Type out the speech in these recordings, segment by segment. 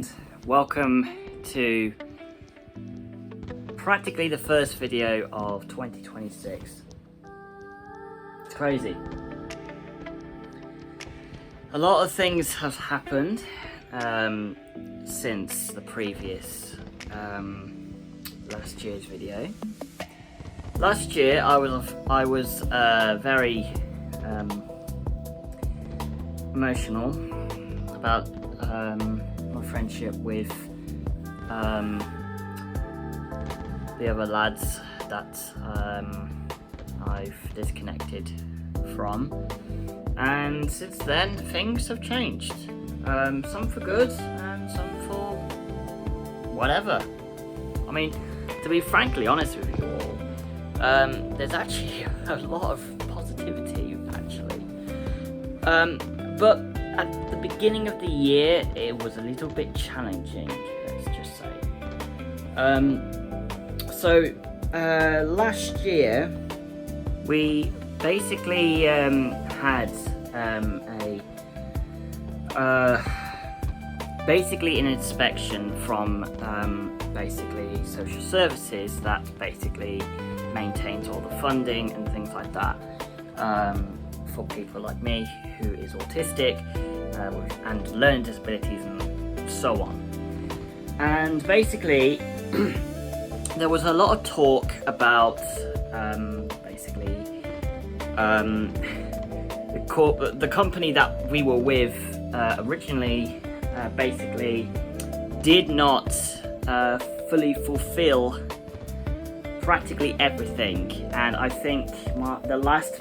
and welcome to practically the first video of 2026. It's crazy. A lot of things have happened since the previous last year's video. Last year I was very emotional about my friendship with the other lads that I've disconnected from, and since then things have changed, some for good and some for whatever. I mean, to be frankly honest with you all, there's actually a lot of positivity actually, but at the beginning of the year it was a little bit challenging, let's just say. Last year we basically had basically an inspection from basically social services that basically maintains all the funding and things like that for people like me who is autistic and learning disabilities and so on. And basically there was a lot of talk about the company that we were with originally basically did not fully fulfill practically everything, and I think the last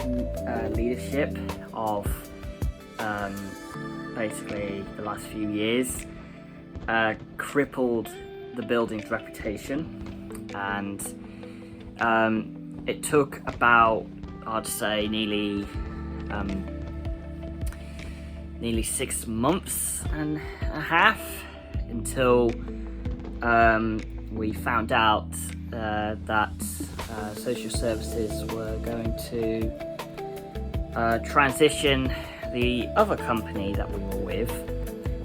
leadership of basically the last few years crippled the building's reputation, and it took about, I'd say, nearly 6 months and a half until we found out that social services were going to transition the other company that we were with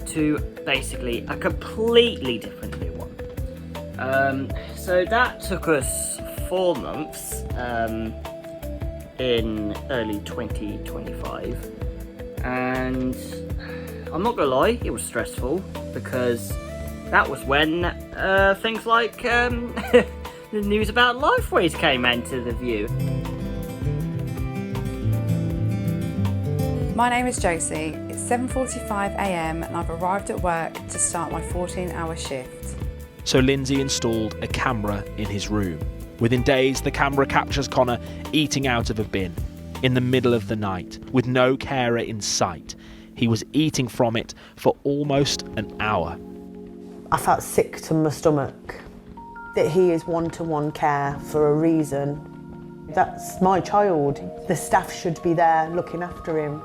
to basically a completely different new one. So that took us 4 months in early 2025, and I'm not gonna lie, it was stressful because that was when things like the news about Lifeways came into the view. My name is Josie. It's 7:45 a.m. and I've arrived at work to start my 14-hour shift. So Lindsay installed a camera in his room. Within days, the camera captures Connor eating out of a bin in the middle of the night with no carer in sight. He was eating from it for almost an hour. I felt sick to my stomach. That he is one-to-one care for a reason. That's my child. The staff should be there looking after him.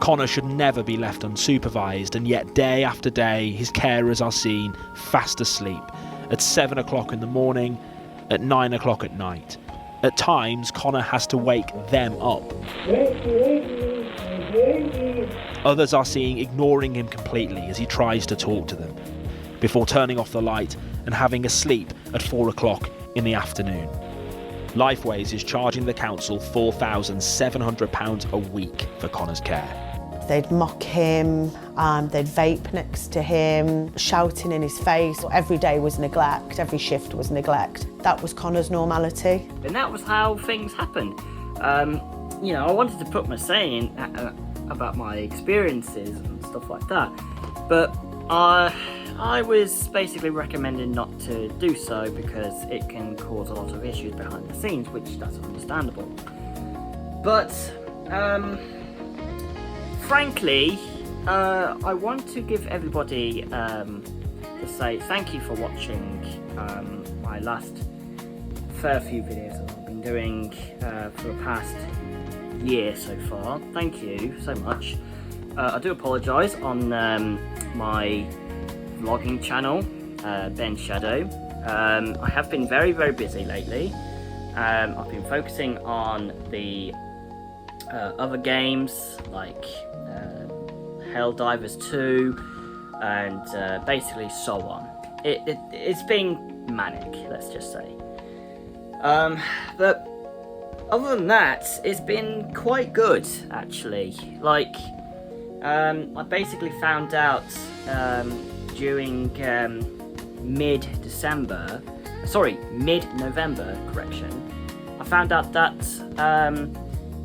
Connor should never be left unsupervised, and yet day after day his carers are seen fast asleep at 7 o'clock in the morning, at 9 o'clock at night. At times, Connor has to wake them up. Others are seen ignoring him completely as he tries to talk to them, before turning off the light and having a sleep at 4 o'clock in the afternoon. Lifeways is charging the council £4,700 a week for Connor's care. They'd mock him, they'd vape next to him, shouting in his face. Every day was neglect, every shift was neglect. That was Connor's normality. And that was how things happened. You know, I wanted to put my saying about my experiences and stuff like that, but I was basically recommended not to do so because it can cause a lot of issues behind the scenes, which that's understandable. But frankly, I want to give everybody to say thank you for watching my last fair few videos that I've been doing for the past year so far. Thank you so much. I do apologise on my vlogging channel, Ben Shadow. I have been very busy lately. I've been focusing on the other games like Helldivers 2, and basically so on. It's been manic, let's just say. But other than that, it's been quite good, actually. Like, I basically found out during mid-November, I found out that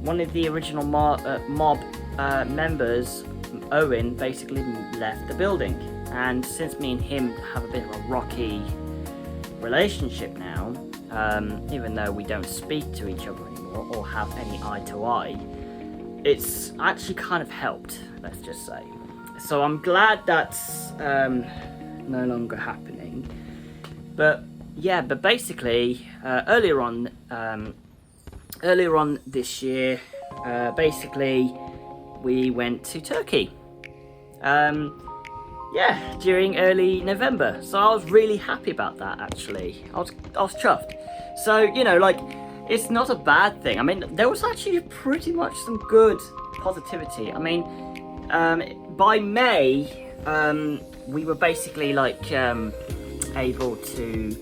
one of the original mob members, Owen, basically left the building. And since me and him have a bit of a rocky relationship now, even though we don't speak to each other anymore or have any eye to eye, it's actually kind of helped, let's just say. So I'm glad that's no longer happening. But yeah, but basically earlier on this year, basically we went to Turkey. Yeah, during early November. So I was really happy about that, actually. I was chuffed. So, you know, like, it's not a bad thing. I mean, there was actually pretty much some good positivity. I mean, by May, we were basically, like, able to,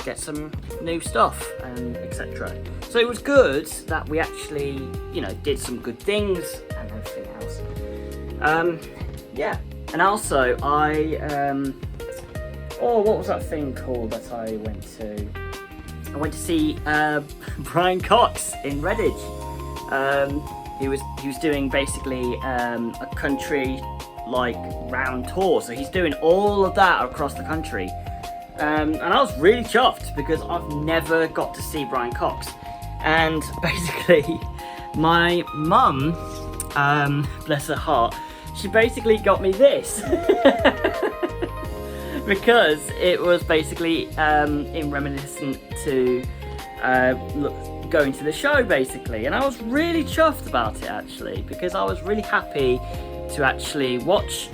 get some new stuff and etc. So it was good that we actually, you know, did some good things and everything else. Yeah, and also what was that thing called that I went to? I went to see Brian Cox in Redditch. He was doing basically a country like round tour, so he's doing all of that across the country. And I was really chuffed because I've never got to see Brian Cox. And basically, my mum, bless her heart, she basically got me this because it was basically in reminiscent to going to the show, basically. And I was really chuffed about it, actually, because I was really happy to actually watch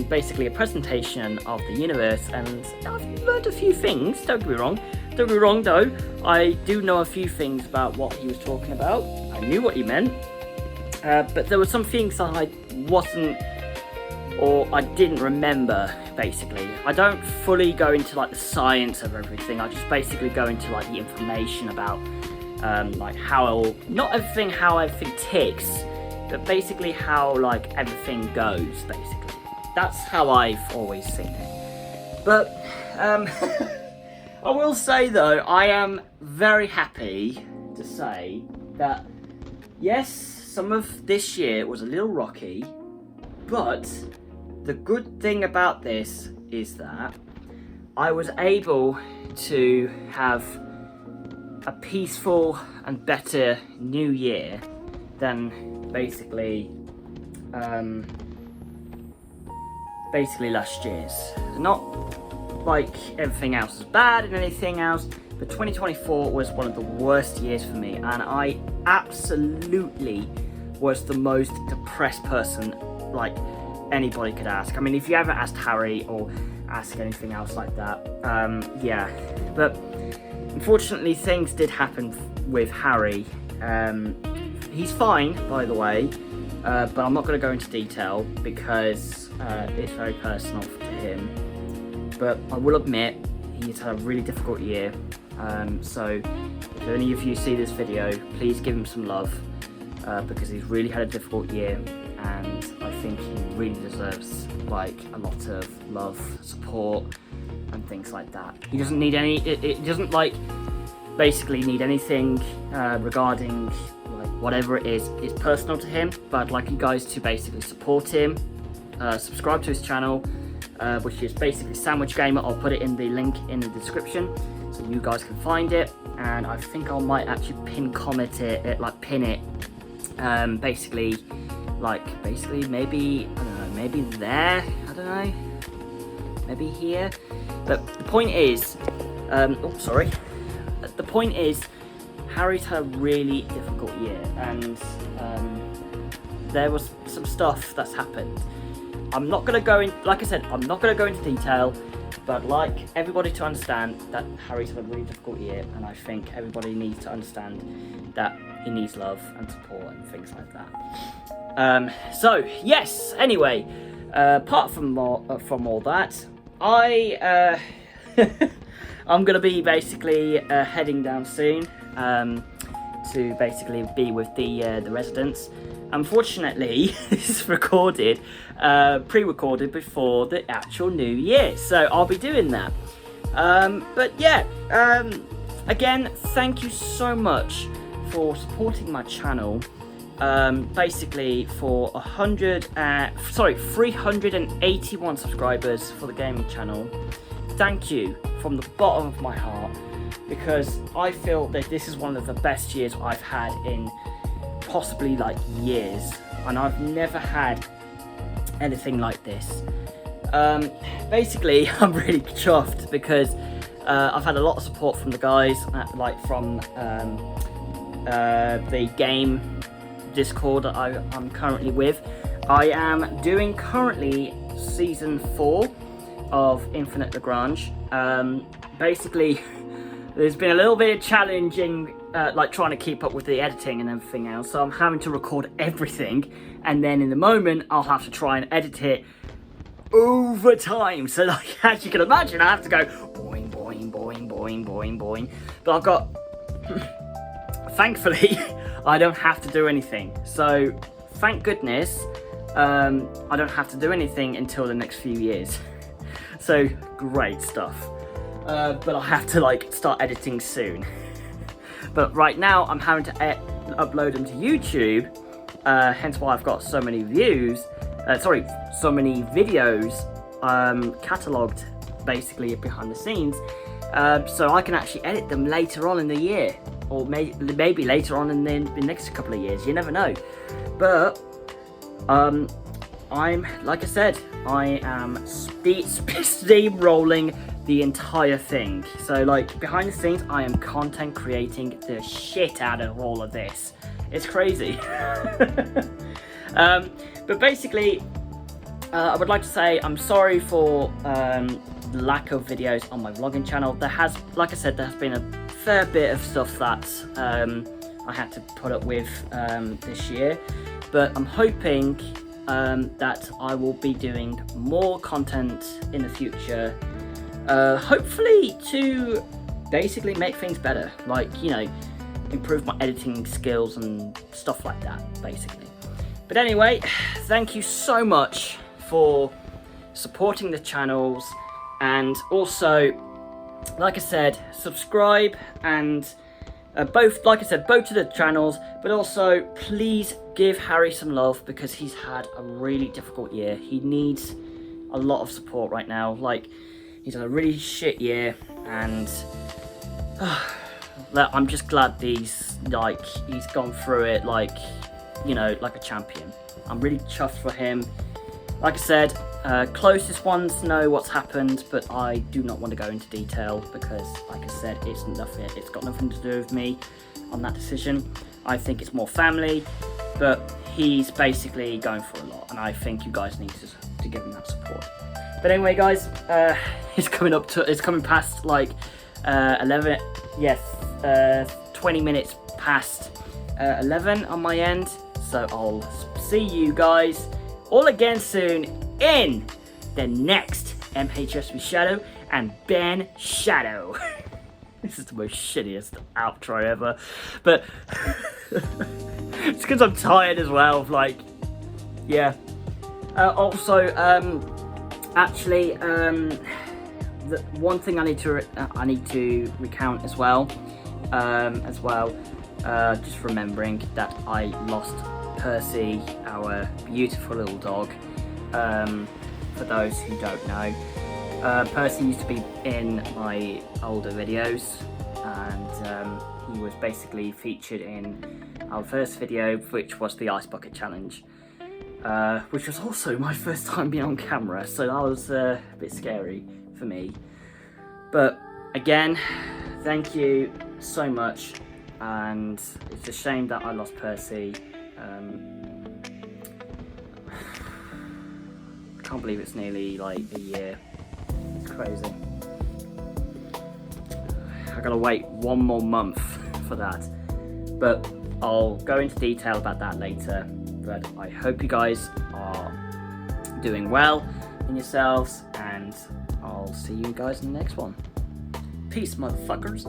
basically a presentation of the universe, and I've learned a few things. Don't get me wrong though, I do know a few things about what he was talking about. I knew what he meant, but there were some things that I wasn't, or I didn't remember, basically. I don't fully go into like the science of everything. I just basically go into like the information about like not everything, how everything ticks, but basically how like everything goes, basically. That's how I've always seen it. But I will say though, I am very happy to say that yes, some of this year was a little rocky, but the good thing about this is that I was able to have a peaceful and better new year than basically last year's. Not like everything else is bad and anything else, but 2024 was one of the worst years for me, and I absolutely was the most depressed person like anybody could ask. I mean, if you ever asked Harry or ask anything else like that, yeah. But unfortunately, things did happen with Harry. He's fine, by the way, but I'm not going to go into detail because it's very personal to him. But I will admit, he's had a really difficult year. So if any of you see this video, please give him some love, because he's really had a difficult year, and I think he really deserves like a lot of love, support, and things like that. He doesn't need any. It doesn't like basically need anything regarding like whatever it is personal to him. But I'd like you guys to basically support him, subscribe to his channel, which is basically Sandwich Gamer. I'll put it in the link in the description so you guys can find it. And I think I might actually pin it, basically maybe, I don't know, maybe there, I don't know, maybe here. But the point is, the point is, Harry's had a really difficult year, and there was some stuff that's happened. I'm not going to go in, like I said, I'm not going to go into detail, but I'd like everybody to understand that Harry's had a really difficult year, and I think everybody needs to understand that he needs love and support and things like that. So yes, anyway, apart from all that, I'm gonna be basically heading down soon to basically be with the residents. Unfortunately, this is recorded, pre-recorded before the actual new year, so I'll be doing that. But yeah, again, thank you so much for supporting my channel. Basically for 381 subscribers for the gaming channel. Thank you from the bottom of my heart, because I feel that this is one of the best years I've had in possibly like years, and I've never had anything like this. Basically, I'm really chuffed because I've had a lot of support from the guys, like from the game Discord that I'm currently with. I am doing currently season 4 of Infinite Lagrange. Basically, there's been a little bit of challenging, like trying to keep up with the editing and everything else, so I'm having to record everything, and then in the moment I'll have to try and edit it over time. So like, as you can imagine, I have to go boing, boing, boing, boing, boing, boing. But I've got, thankfully, I don't have to do anything. So thank goodness, I don't have to do anything until the next few years. So great stuff. But I'll have to like start editing soon. But right now I'm having to upload them to YouTube, hence why I've got so many views. So many videos catalogued basically behind the scenes, so I can actually edit them later on in the year, or maybe later on in the next couple of years. You never know. But I'm, like I said, I am steamrolling the entire thing. So like behind the scenes, I am content creating the shit out of all of this. It's crazy. But basically, I would like to say I'm sorry for the lack of videos on my vlogging channel. There has, like I said, there has been a fair bit of stuff that I had to put up with this year. But I'm hoping that I will be doing more content in the future. Hopefully to basically make things better. Like, you know, improve my editing skills and stuff like that, basically. But anyway, thank you so much for supporting the channels, and also, like I said, subscribe and both to the channels, but also please give Harry some love, because he's had a really difficult year. He needs a lot of support right now. Like, he's had a really shit year, and I'm just glad he's gone through it like, you know, like a champion. I'm really chuffed for him. Like I said, closest ones know what's happened, but I do not want to go into detail because, like I said, it's got nothing to do with me on that decision. I think it's more family, but he's basically going through a lot, and I think you guys need to give him that support. But anyway, guys, it's coming past like 11. Yes, 20 minutes past 11 on my end. So I'll see you guys all again soon in the next MHSV Shadow and Ben Shadow. This is the most shittiest outro ever, but it's because I'm tired as well. Like, yeah. Also, actually, the one thing I need to recount as well, just remembering that I lost Percy, our beautiful little dog. For those who don't know, Percy used to be in my older videos, and he was basically featured in our first video, which was the Ice Bucket Challenge, which was also my first time being on camera, so that was a bit scary for me. But again, thank you so much, and it's a shame that I lost Percy. I can't believe it's nearly like a year. It's crazy. I gotta wait one more month for that. But I'll go into detail about that later, but I hope you guys are doing well in yourselves, and I'll see you guys in the next one. Peace, motherfuckers.